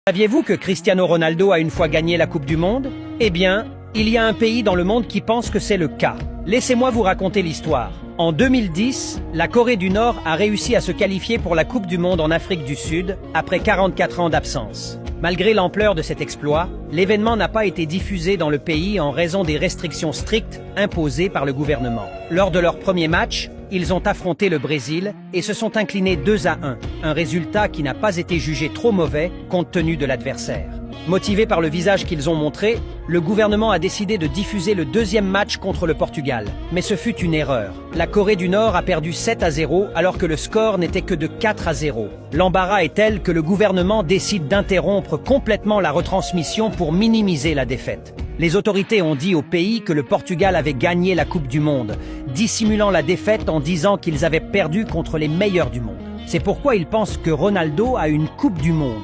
Saviez-vous que Cristiano Ronaldo a une fois gagné la Coupe du Monde? Eh bien, il y a un pays dans le monde qui pense que c'est le cas. Laissez-moi vous raconter l'histoire. En 2010, la Corée du Nord a réussi à se qualifier pour la Coupe du Monde en Afrique du Sud, après 44 ans d'absence. Malgré l'ampleur de cet exploit, l'événement n'a pas été diffusé dans le pays en raison des restrictions strictes imposées par le gouvernement. Lors de leur premier match, ils ont affronté le Brésil et se sont inclinés 2-1, un résultat qui n'a pas été jugé trop mauvais compte tenu de l'adversaire. Motivés par le visage qu'ils ont montré, le gouvernement a décidé de diffuser le deuxième match contre le Portugal. Mais ce fut une erreur. La Corée du Nord a perdu 7-0 alors que le score n'était que de 4-0. L'embarras est tel que le gouvernement décide d'interrompre complètement la retransmission pour minimiser la défaite. Les autorités ont dit au pays que le Portugal avait gagné la Coupe du Monde, dissimulant la défaite en disant qu'ils avaient perdu contre les meilleurs du monde. C'est pourquoi ils pensent que Ronaldo a une Coupe du Monde.